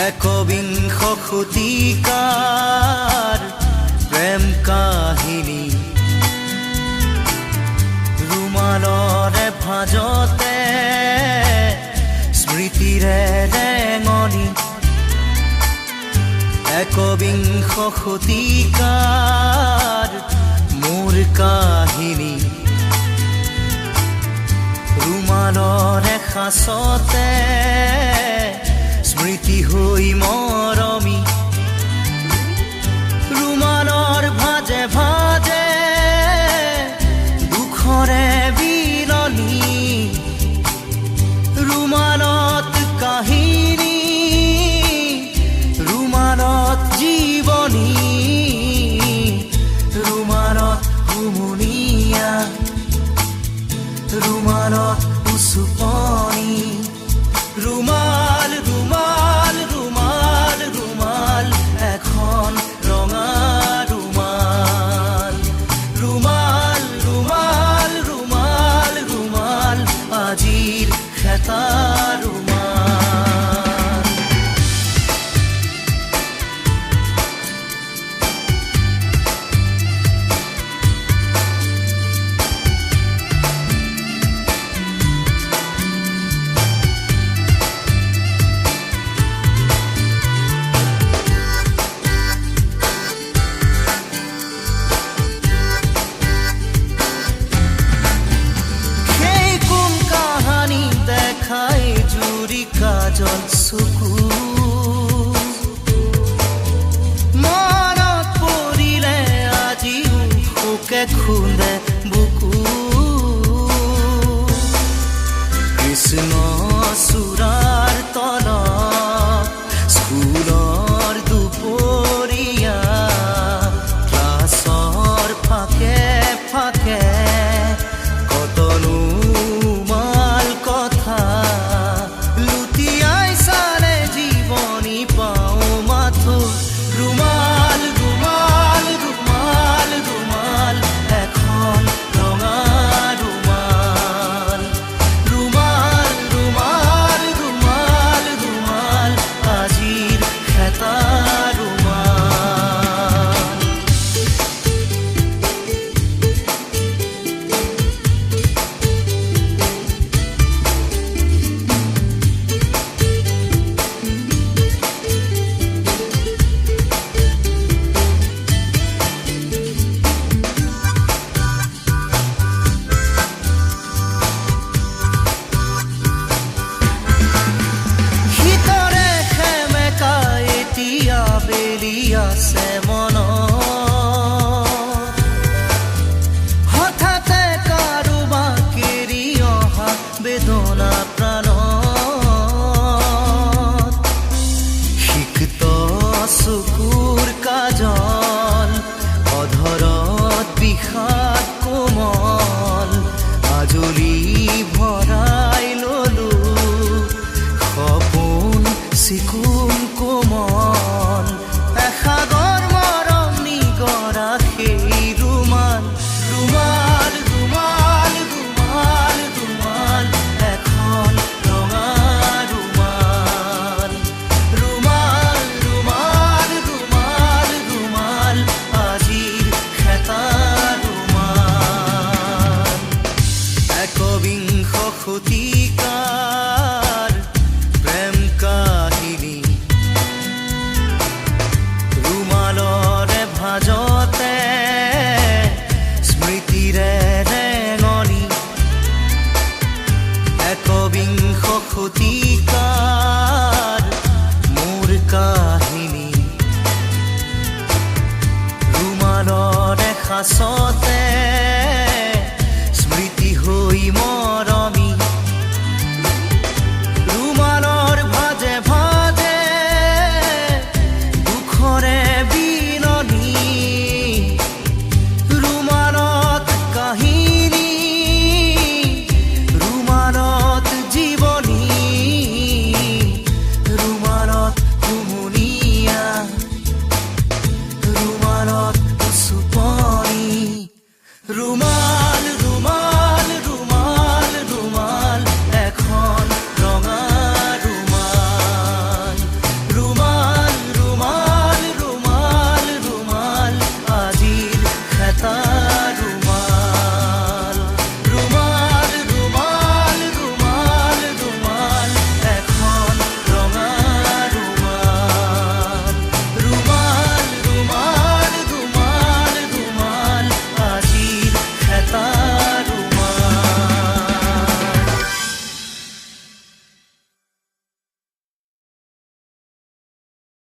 একবিংশ শতিকাৰ প্ৰেম কাহিনী ৰুমালৰে ভাঁজতে স্মৃতিৰে ৰেঙনি একবিংশ শতিকাৰ মোৰ কাহিনী ৰুমালৰে সাঁচতে স্মৃতি হৈ মৰমি ৰুমালৰ ভাঁজে ভাঁজে দুখৰে বিলনি ৰুমালত কাহিনী ৰুমালত জীৱনী ৰুমালত হুমুনিয়া ৰুমালত উচুপনি ৰুমাল ৰুমাল ৰুমাল ৰুমাল এখন ৰঙা ৰুমাল ৰুমাল ৰুমাল ৰুমাল ৰুমাল আজিৰ খেতা ৰুমাল কাজল চকু মনত পৰিলে আজিও শোকে খুন্দে বুকু কৃষ্ণ চূড়াৰ তলত স্কুলৰ দুপৰীয়া ক্লাছৰ ফাকে ফাকে কতনো মাল কথা ৰুমাল ৰুমাল ৰুমাল ৰুমাল এখন ৰঙা ৰুমাল ৰুমাল ৰুমাল ৰুমাল ৰুমাল আজিৰ খেতা ৰুমাল আছে মনত হঠাতে কাৰোবাক এৰি অহা বেদনা প্ৰাণত সিক্ত চকুৰ কাজল অধৰত বিষাদ কোমল আজলি ভৰাই ললো সপোন চিকুণ কোমল সাগৰ মৰম নিগৰা সেই ৰুমাল ৰুমাল ৰুমাল ৰুমাল ৰুমাল এখন ৰঙা ৰুমাল ৰুমাল ৰুমাল ৰুমাল ৰুমাল আজিৰ খেতা ৰুমাল একবিংশ শতিকাৰ প্ৰেম কাহিনী ৰুমালৰে ভাঁজতে স্মৃতিৰে ৰেঙনি একবিংশ শতিকাৰ মোৰ কাহিনী ৰুমালৰে সাঁচতে